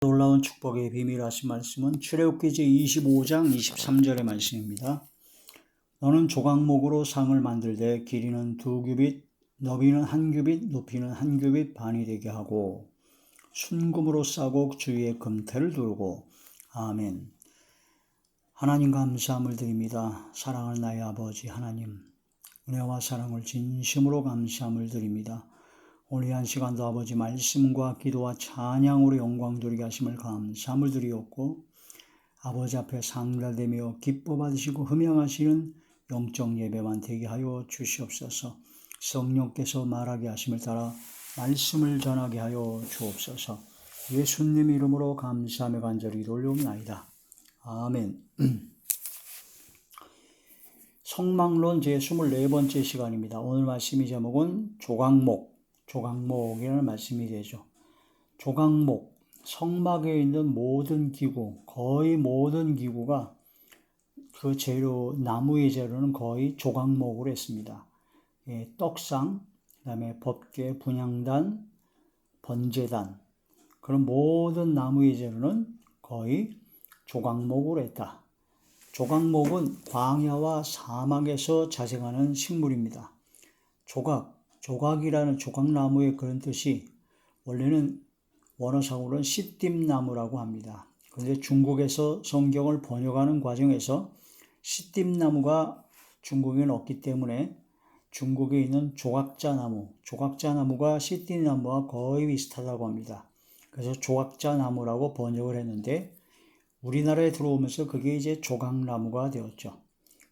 놀라운 축복의 비밀 하신 말씀은 출애굽기 제25장 23절의 말씀입니다. 너는 조각목으로 상을 만들되 길이는 2규빗, 너비는 1규빗, 높이는 1규빗 반이 되게 하고 순금으로 싸고 주위에 금태를 두르고. 아멘. 하나님 감사함을 드립니다. 사랑하는 나의 아버지 하나님, 은혜와 사랑을 진심으로 감사함을 드립니다. 오늘 이 한 시간도 아버지 말씀과 기도와 찬양으로 영광 돌리게 하심을 감사함을 드리옵고, 아버지 앞에 상달되며 기뻐 받으시고 흠양하시는 영적 예배만 되게 하여 주시옵소서. 성령께서 말하게 하심을 따라 말씀을 전하게 하여 주옵소서. 예수님 이름으로 감사하며 간절히 돌려옵나이다. 아멘. 성막론 제24번째 시간입니다. 오늘 말씀의 제목은 조각목이라는 말씀이 되죠. 조각목, 성막에 있는 모든 기구, 거의 모든 기구가 그 재료, 나무의 재료는 거의 조각목으로 했습니다. 떡상, 그 다음에 법궤, 분향단, 번제단, 그런 모든 나무의 재료는 거의 조각목으로 했다. 조각목은 광야와 사막에서 자생하는 식물입니다. 조각이라는 조각나무의 그런 뜻이 원래는 원어상으로는 시띠나무라고 합니다. 그런데 중국에서 성경을 번역하는 과정에서 시띠나무가 중국에는 없기 때문에 중국에 있는 조각자나무가 시띠나무와 거의 비슷하다고 합니다. 그래서 조각자나무라고 번역을 했는데 우리나라에 들어오면서 그게 이제 조각나무가 되었죠.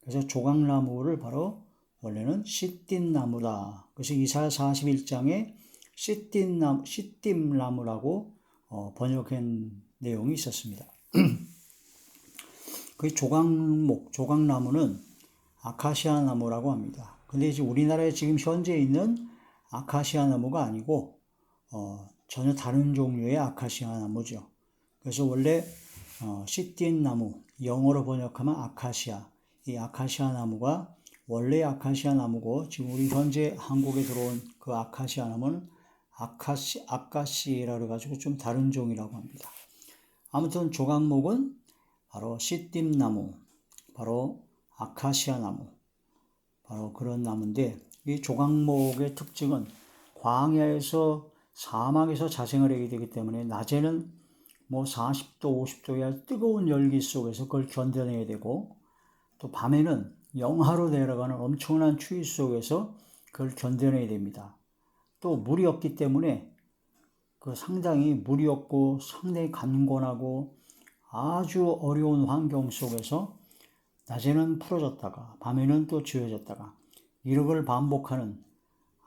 그래서 조각나무를 바로 원래는 시띠나무다. 그래서 이사야 41장에 시띠나무라고 번역한 내용이 있었습니다. 그 조각나무는 아카시아 나무라고 합니다. 근데 이제 우리나라에 지금 현재 있는 아카시아 나무가 아니고 전혀 다른 종류의 아카시아 나무죠. 그래서 원래 시띠나무, 영어로 번역하면 아카시아, 이 아카시아 나무가 원래 아카시아 나무고 지금 우리 현재 한국에 들어온 그 아카시아 나무는 아카시라고 해가지고 좀 다른 종이라고 합니다. 아무튼 조각목은 바로 시띠나무, 바로 아카시아 나무, 바로 그런 나무인데, 이 조각목의 특징은 광야에서 사막에서 자생을 하게 되기 때문에 낮에는 40도, 50도의 뜨거운 열기 속에서 그걸 견뎌내야 되고, 또 밤에는 영하로 내려가는 엄청난 추위 속에서 그걸 견뎌내야 됩니다. 또 물이 없기 때문에 상당히 물이 없고 상당히 간곤하고 아주 어려운 환경 속에서 낮에는 풀어졌다가 밤에는 또 쥐어졌다가 이걸 반복하는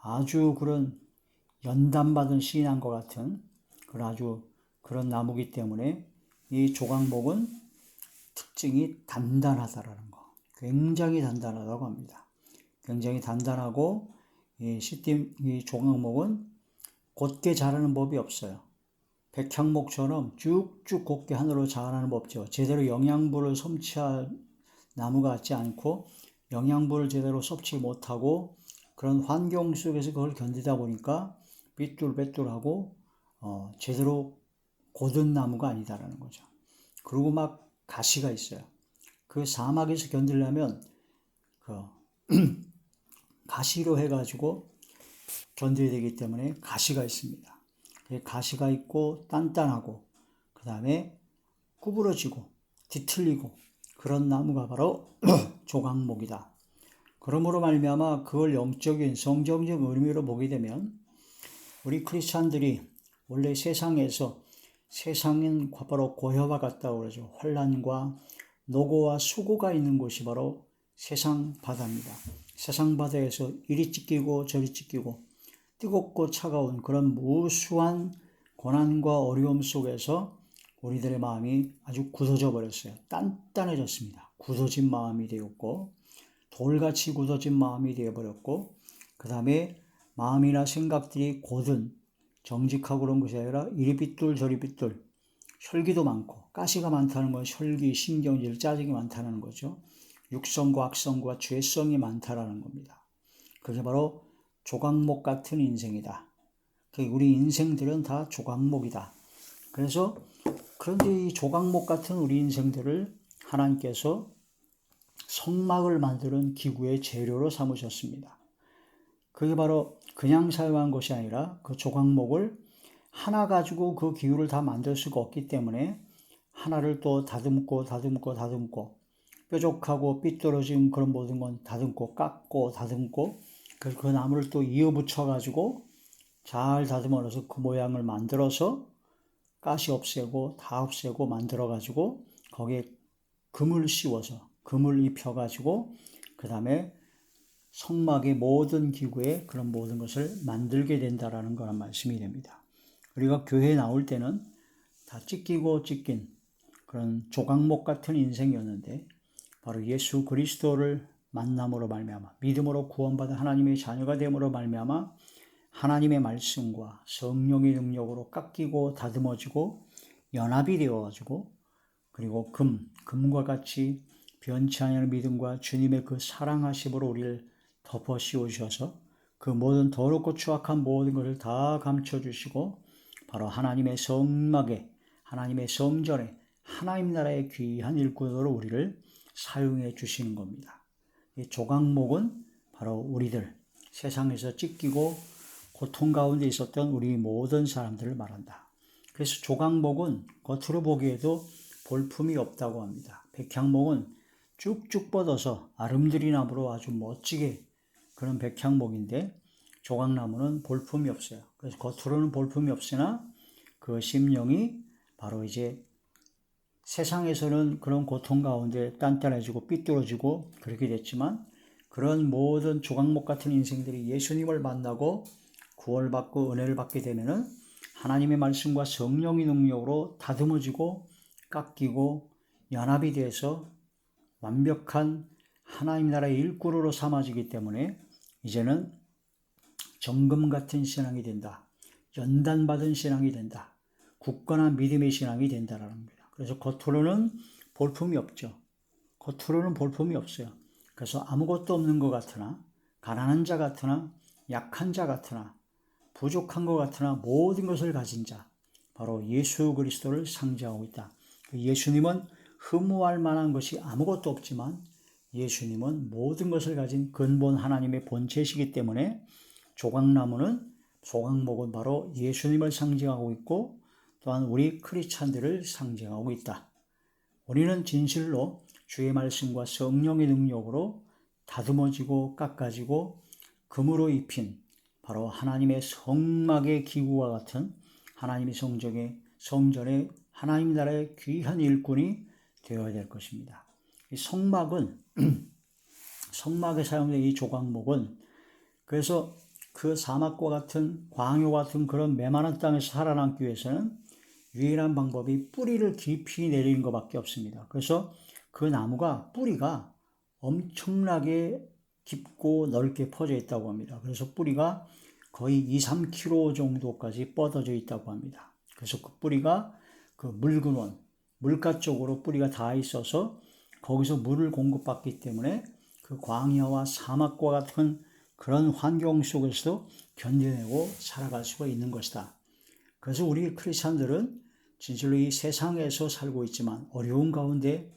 아주 그런 연단받은 신앙과 같은 그런 나무기 때문에 이 조각목은 특징이 단단하다라는 거. 굉장히 단단하다고 합니다. 굉장히 단단하고 이 조각목은 곧게 자라는 법이 없어요. 백향목처럼 쭉쭉 곧게 하늘로 자라는 법 없죠. 제대로 영양분을 섭취할 나무가 같지 않고 영양분을 제대로 섭취 못하고 그런 환경 속에서 그걸 견디다 보니까 삐뚤빼뚤하고 제대로 고든 나무가 아니다라는 거죠. 그리고 막 가시가 있어요. 그 사막에서 견디려면 가시로 해가지고 견뎌야 되기 때문에 가시가 있습니다. 가시가 있고 단단하고 그 다음에 구부러지고 뒤틀리고 그런 나무가 바로 조각목이다. 그러므로 말미암아 그걸 영적인 성경적 의미로 보게 되면 우리 크리스찬들이 원래 세상은 바로 고혀와 같다고 그러죠. 환난과 노고와 수고가 있는 곳이 바로 세상 바다입니다. 세상 바다에서 이리 찢기고 저리 찢기고 뜨겁고 차가운 그런 무수한 고난과 어려움 속에서 우리들의 마음이 아주 굳어져 버렸어요. 단단해졌습니다. 굳어진 마음이 되었고 돌같이 굳어진 마음이 되어버렸고 그 다음에 마음이나 생각들이 고든 정직하고 그런 것이 아니라 이리 삐뚤 저리 삐뚤 혈기도 많고 가시가 많다는 건 혈기, 신경질, 짜증이 많다는 거죠. 육성과 악성과 죄성이 많다라는 겁니다. 그게 바로 조각목 같은 인생이다. 우리 인생들은 다 조각목이다. 그런데 이 조각목 같은 우리 인생들을 하나님께서 성막을 만드는 기구의 재료로 삼으셨습니다. 그게 바로 그냥 사용한 것이 아니라 그 조각목을 하나 가지고 그 기구를 다 만들 수가 없기 때문에 하나를 또 다듬고 뾰족하고 삐뚤어진 그런 모든 건 다듬고 깎고 다듬고 그 나무를 또 이어붙여 가지고 잘 다듬어서 그 모양을 만들어서 가시 없애고 다 없애고 만들어 가지고 거기에 금을 씌워서 금을 입혀 가지고 그 다음에 성막의 모든 기구에 그런 모든 것을 만들게 된다라는 그런 말씀이 됩니다. 우리가 교회에 나올 때는 다 찢기고 찢긴 그런 조각목 같은 인생이었는데 바로 예수 그리스도를 만남으로 말미암아 믿음으로 구원받은 하나님의 자녀가 됨으로 말미암아 하나님의 말씀과 성령의 능력으로 깎이고 다듬어지고 연합이 되어가지고 그리고 금과 같이 변치 않을 믿음과 주님의 그 사랑하심으로 우리를 덮어 씌우셔서 그 모든 더럽고 추악한 모든 것을 다 감춰주시고 바로 하나님의 성막에 하나님의 성전에 하나님 나라의 귀한 일꾼으로 우리를 사용해 주시는 겁니다. 이 조각목은 바로 우리들 세상에서 찢기고 고통 가운데 있었던 우리 모든 사람들을 말한다. 그래서 조각목은 겉으로 보기에도 볼품이 없다고 합니다. 백향목은 쭉쭉 뻗어서 아름드리 나무로 아주 멋지게 그런 백향목인데 조각나무는 볼품이 없어요. 그래서 겉으로는 볼품이 없으나 그 심령이 바로 이제 세상에서는 그런 고통 가운데 단단해지고 삐뚤어지고 그렇게 됐지만 그런 모든 조각목 같은 인생들이 예수님을 만나고 구원을 받고 은혜를 받게 되면은 하나님의 말씀과 성령의 능력으로 다듬어지고 깎이고 연합이 돼서 완벽한 하나님 나라의 일꾼으로 삼아지기 때문에 이제는 정금 같은 신앙이 된다. 연단받은 신앙이 된다. 굳건한 믿음의 신앙이 된다라는 겁니다. 그래서 겉으로는 볼품이 없죠. 겉으로는 볼품이 없어요. 그래서 아무것도 없는 것 같으나 가난한 자 같으나 약한 자 같으나 부족한 것 같으나 모든 것을 가진 자 바로 예수 그리스도를 상징하고 있다. 예수님은 흠모할 만한 것이 아무것도 없지만 예수님은 모든 것을 가진 근본 하나님의 본체시기 때문에 조각목은 바로 예수님을 상징하고 있고 또한 우리 크리스찬들을 상징하고 있다. 우리는 진실로 주의 말씀과 성령의 능력으로 다듬어지고 깎아지고 금으로 입힌 바로 하나님의 성막의 기구와 같은 하나님의 성전의 하나님 나라의 귀한 일꾼이 되어야 될 것입니다. 이 성막에 사용된 이 조각목은 그래서 그 사막과 같은 광야와 같은 그런 메마른 땅에서 살아남기 위해서는 유일한 방법이 뿌리를 깊이 내리는 것밖에 없습니다. 그래서 그 나무가 뿌리가 엄청나게 깊고 넓게 퍼져 있다고 합니다. 그래서 뿌리가 거의 2-3km 정도까지 뻗어져 있다고 합니다. 그래서 그 뿌리가 그 물근원, 물가 쪽으로 뿌리가 닿아 있어서 거기서 물을 공급받기 때문에 그 광야와 사막과 같은 그런 환경 속에서도 견뎌내고 살아갈 수가 있는 것이다. 그래서 우리 크리스찬들은 진실로 이 세상에서 살고 있지만 어려운 가운데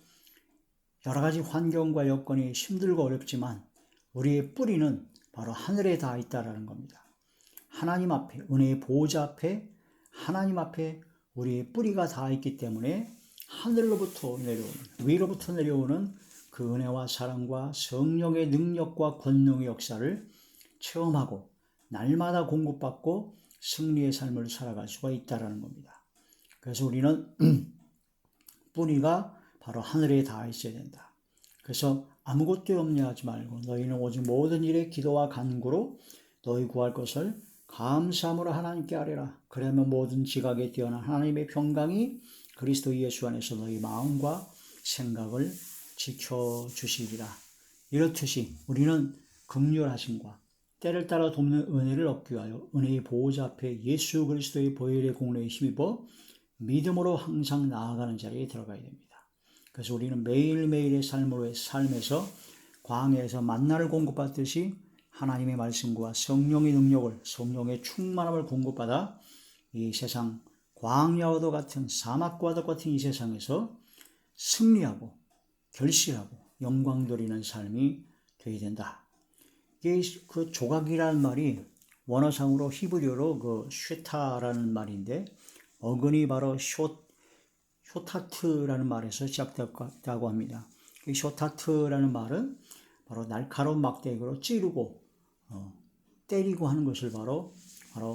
여러 가지 환경과 여건이 힘들고 어렵지만 우리의 뿌리는 바로 하늘에 닿아 있다는 겁니다. 하나님 앞에, 은혜의 보호자 앞에, 하나님 앞에 우리의 뿌리가 닿아 있기 때문에 하늘로부터 내려오는, 위로부터 내려오는 그 은혜와 사랑과 성령의 능력과 권능의 역사를 체험하고 날마다 공급받고 승리의 삶을 살아갈 수가 있다는 겁니다. 그래서 우리는 뿌리가 바로 하늘에 닿아 있어야 된다. 그래서 아무것도 염려하지 말고 너희는 오직 모든 일에 기도와 간구로 너희 구할 것을 감사함으로 하나님께 아뢰라. 그러면 모든 지각에 뛰어난 하나님의 평강이 그리스도 예수 안에서 너희 마음과 생각을 지켜주시리라. 이렇듯이 우리는 긍휼하심과 때를 따라 돕는 은혜를 얻기 위하여 은혜의 보호자 앞에 예수 그리스도의 보혈의 공로에 힘입어 믿음으로 항상 나아가는 자리에 들어가야 됩니다. 그래서 우리는 매일매일의 삶에서 광야에서 만나를 공급받듯이 하나님의 말씀과 성령의 능력을, 성령의 충만함을 공급받아 이 세상 광야와도 같은 사막과도 같은 이 세상에서 승리하고 결실하고 영광 돌리는 삶이 되어야 된다. 이게 그 조각이라는 말이 원어상으로 히브리어로 그 쉐타라는 말인데 어근이 바로 쇼타트라는 말에서 시작됐다고 합니다. 이 쇼타트라는 말은 바로 날카로운 막대기로 찌르고 때리고 하는 것을 바로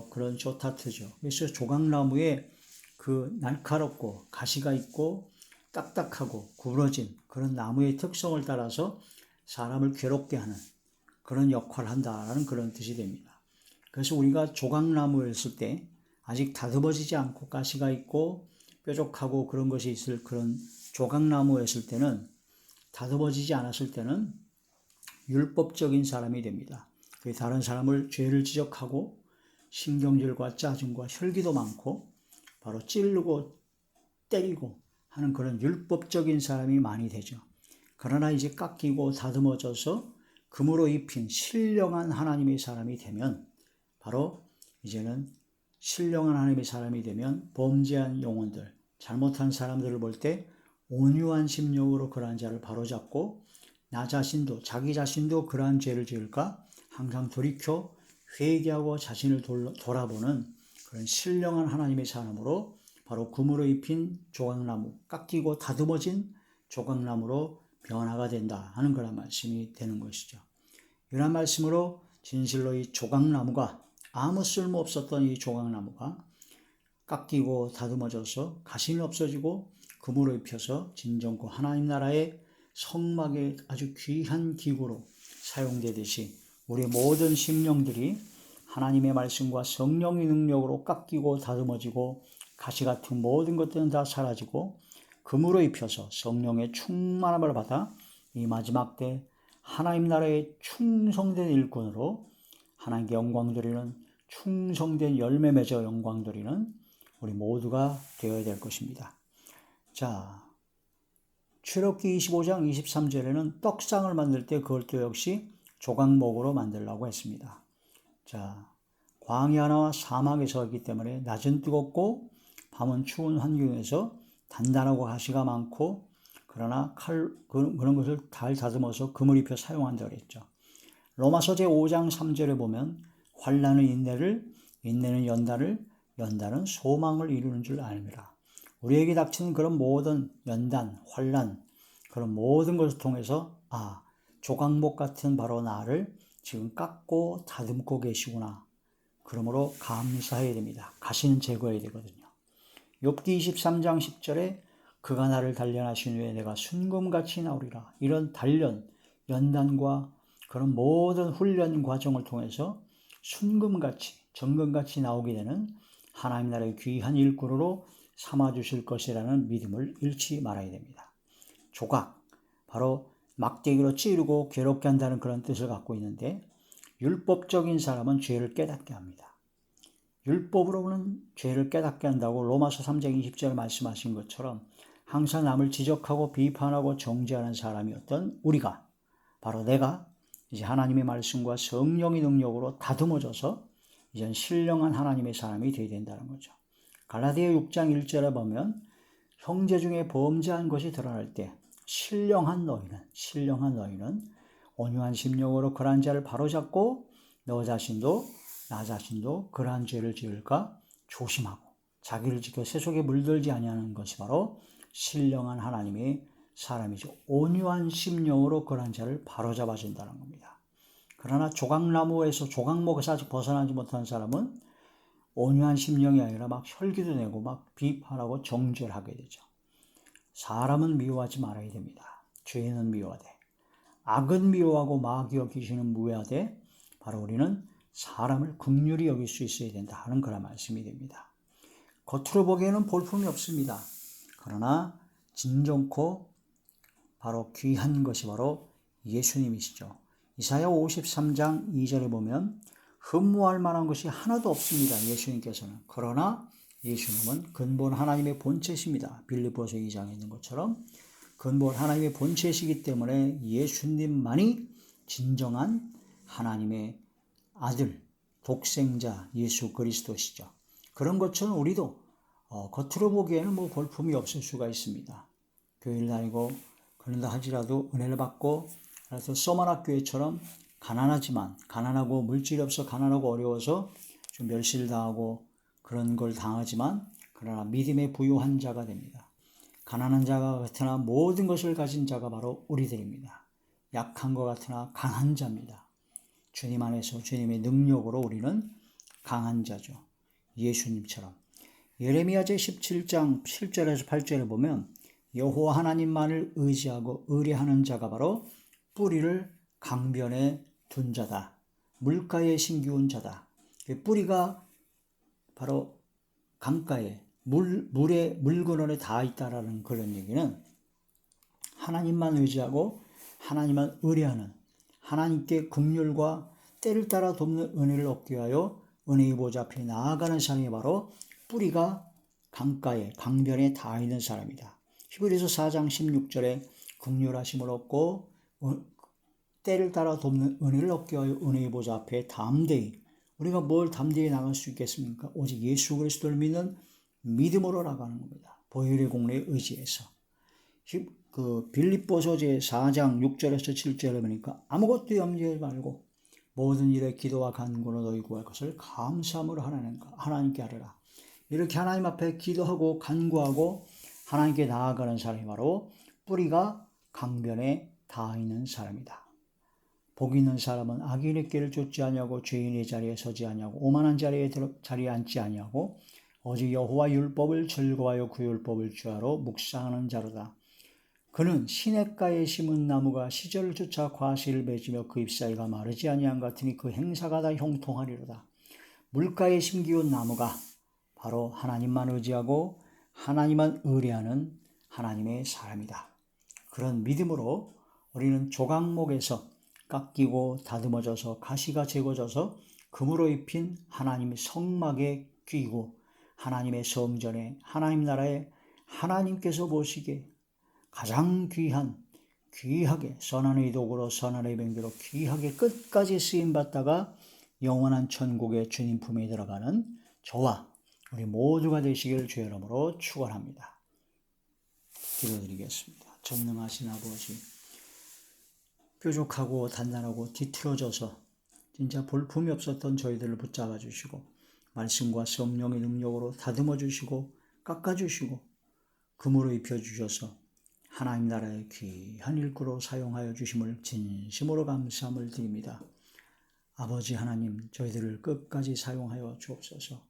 그런 쇼타트죠. 그래서 조각나무에 그 날카롭고 가시가 있고 딱딱하고 구부러진 그런 나무의 특성을 따라서 사람을 괴롭게 하는 그런 역할을 한다라는 그런 뜻이 됩니다. 그래서 우리가 조각나무였을 때 아직 다듬어지지 않고 가시가 있고 뾰족하고 그런 것이 있을 그런 조각나무였을 때는 다듬어지지 않았을 때는 율법적인 사람이 됩니다. 다른 사람을 죄를 지적하고 신경질과 짜증과 혈기도 많고 바로 찌르고 때리고 하는 그런 율법적인 사람이 많이 되죠. 그러나 이제 깎이고 다듬어져서 금으로 입힌 신령한 하나님의 사람이 되면 바로 이제는 신령한 하나님의 사람이 되면 범죄한 영혼들, 잘못한 사람들을 볼 때 온유한 심령으로 그러한 자를 바로잡고 나 자신도 자기 자신도 그러한 죄를 지을까 항상 돌이켜 회개하고 자신을 돌아보는 그런 신령한 하나님의 사람으로 바로 금으로 입힌 조각나무, 깎이고 다듬어진 조각나무로 변화가 된다 하는 그런 말씀이 되는 것이죠. 이런 말씀으로 진실로 이 조각나무가 아무 쓸모 없었던 이 조각나무가 깎이고 다듬어져서 가시는 없어지고 금으로 입혀서 진정코 하나님 나라의 성막의 아주 귀한 기구로 사용되듯이 우리 모든 심령들이 하나님의 말씀과 성령의 능력으로 깎이고 다듬어지고 가시 같은 모든 것들은 다 사라지고 금으로 입혀서 성령의 충만함을 받아 이 마지막 때 하나님 나라의 충성된 일꾼으로 하나님께 영광 돌리는 충성된 열매 맺어 영광 돌리는 우리 모두가 되어야 될 것입니다. 자, 출애굽기 25장 23절에는 떡상을 만들 때 그것도 역시 조각목으로 만들라고 했습니다. 자, 광야나 사막에서 있기 때문에 낮은 뜨겁고 밤은 추운 환경에서 단단하고 가시가 많고 그러나 그런 것을 잘 다듬어서 금을 입혀 사용한다고 했죠. 로마서 제5장 3절에 보면 환난은 인내를, 인내는 연단을, 연단은 소망을 이루는 줄 아닙니다. 우리에게 닥치는 그런 모든 연단, 환난, 그런 모든 것을 통해서 조각목 같은 바로 나를 지금 깎고 다듬고 계시구나. 그러므로 감사해야 됩니다. 가시는 제거해야 되거든요. 욥기 23장 10절에 그가 나를 단련하신 후에 내가 순금같이 나오리라. 이런 단련, 연단과 그런 모든 훈련 과정을 통해서 순금같이, 정금같이 나오게 되는 하나님 나라의 귀한 일꾼으로 삼아주실 것이라는 믿음을 잃지 말아야 됩니다. 조각, 바로 막대기로 찌르고 괴롭게 한다는 그런 뜻을 갖고 있는데 율법적인 사람은 죄를 깨닫게 합니다. 율법으로는 죄를 깨닫게 한다고 로마서 3장 20절 말씀하신 것처럼 항상 남을 지적하고 비판하고 정죄하는 사람이었던 우리가 바로 내가 이제 하나님의 말씀과 성령의 능력으로 다듬어져서 이젠 신령한 하나님의 사람이 되어야 된다는 거죠. 갈라디아 6장 1절에 보면 형제 중에 범죄한 것이 드러날 때 신령한 너희는 온유한 심령으로 그러한 자를 바로잡고 너 자신도 나 자신도 그러한 죄를 지을까 조심하고 자기를 지켜 세속에 물들지 아니하는 것이 바로 신령한 하나님의 사람이죠. 온유한 심령으로 그러한 자를 바로잡아 준다는 겁니다. 그러나 조각나무에서 조각목에서 아직 벗어나지 못한 사람은 온유한 심령이 아니라 막 혈기도 내고 막 비판하고 정죄를 하게 되죠. 사람은 미워하지 말아야 됩니다. 죄는 미워하되 악은 미워하고 마귀 여기시는 무해하되 바로 우리는 사람을 긍휼히 여길 수 있어야 된다 하는 그런 말씀이 됩니다. 겉으로 보기에는 볼품이 없습니다. 그러나 진정코 바로 귀한 것이 바로 예수님이시죠. 이사야 53장 2절에 보면 흠모할 만한 것이 하나도 없습니다. 예수님께서는. 그러나 예수님은 근본 하나님의 본체십니다. 빌립보서 2장에 있는 것처럼 근본 하나님의 본체시기 때문에 예수님만이 진정한 하나님의 아들, 독생자 예수 그리스도시죠. 그런 것처럼 우리도 겉으로 보기에는 뭐 볼품이 없을 수가 있습니다. 교회를 다니고 그런다 하지라도 은혜를 받고, 그래서 서머나 교회처럼 가난하지만, 가난하고 물질이 없어 가난하고 어려워서 좀 멸시를 당하고 그런 걸 당하지만, 그러나 믿음의 부유한 자가 됩니다. 가난한 자가 같으나 모든 것을 가진 자가 바로 우리들입니다. 약한 것 같으나 강한 자입니다. 주님 안에서 주님의 능력으로 우리는 강한 자죠. 예수님처럼. 예레미야 제17장 7절에서 8절을 보면 여호와 하나님만을 의지하고 의뢰하는 자가 바로 뿌리를 강변에 둔 자다. 물가에 심기운 자다. 뿌리가 바로 강가에 물의 물근원에 닿아 있다라는 그런 얘기는 하나님만 의지하고 하나님만 의뢰하는, 하나님께 긍휼과 때를 따라 돕는 은혜를 얻기 위하여 은혜의 보좌 앞에 나아가는 사람이 바로 뿌리가 강가에 강변에 닿아 있는 사람이다. 히브리서 4장 16절에 긍휼하심을 얻고 때를 따라 돕는 은혜를 얻기 위하여 은혜의 보좌 앞에 담대히, 우리가 뭘 담대히 나갈 수 있겠습니까? 오직 예수 그리스도를 믿는 믿음으로 나가는 겁니다. 보혈의 공로에 의지해서. 빌립보서 제 4장 6절에서 7절에 보니까 아무것도 염려하지 말고 모든 일에 기도와 간구로 너희 구할 것을 감사함으로 하나님께 하리라. 이렇게 하나님 앞에 기도하고 간구하고 하나님께 나아가는 사람이 바로 뿌리가 강변에 닿아 있는 사람이다. 복 있는 사람은 악인의 길을 쫓지 아니하고 죄인의 자리에 서지 아니하고 오만한 자리에 앉지 아니하고 오직 여호와 율법을 즐거워하여 그 율법을 주하러 묵상하는 자로다. 그는 시냇가에 심은 나무가 시절을 쫓아 과실을 맺으며 그 잎사귀가 마르지 아니한 같으니 그 행사가 다 형통하리로다. 물가에 심기운 나무가 바로 하나님만 의지하고 하나님만 의뢰하는 하나님의 사람이다. 그런 믿음으로 우리는 조각목에서 깎이고 다듬어져서 가시가 제거져서 금으로 입힌 하나님의 성막에 끼고 하나님의 성전에 하나님 나라에 하나님께서 보시기에 가장 귀하게 선한 의도구로 선한 병기로 귀하게 끝까지 쓰임받다가 영원한 천국의 주님 품에 들어가는 저와 우리 모두가 되시길 주의 이름으로 축원합니다. 기도드리겠습니다. 전능하신 아버지, 뾰족하고 단단하고 뒤틀어져서 진짜 볼품이 없었던 저희들을 붙잡아 주시고 말씀과 성령의 능력으로 다듬어 주시고 깎아 주시고 금으로 입혀 주셔서 하나님 나라의 귀한 일꾼으로 사용하여 주심을 진심으로 감사함을 드립니다. 아버지 하나님, 저희들을 끝까지 사용하여 주옵소서.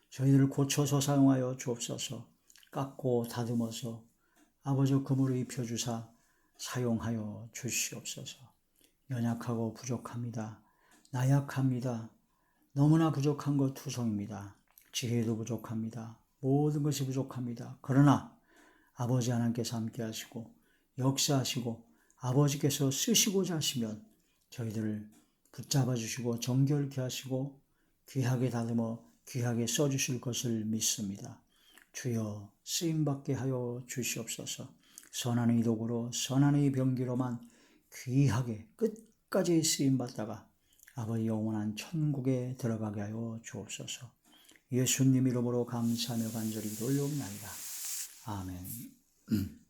저희들을 고쳐서 사용하여 주옵소서. 깎고 다듬어서 아버지 금으로 입혀 주사 사용하여 주시옵소서. 연약하고 부족합니다. 나약합니다. 너무나 부족한 것 투성입니다. 지혜도 부족합니다. 모든 것이 부족합니다. 그러나 아버지 하나님께서 함께 하시고 역사하시고 아버지께서 쓰시고자 하시면 저희들을 붙잡아 주시고 정결케 하시고 귀하게 다듬어 귀하게 써주실 것을 믿습니다. 주여 쓰임받게 하여 주시옵소서. 선한 의도구로 선한 병기로만 귀하게 끝까지 쓰임받다가 아버지 영원한 천국에 들어가게 하여 주옵소서. 예수님 이름으로 감사하며 간절히 기도하옵나이다. 아멘.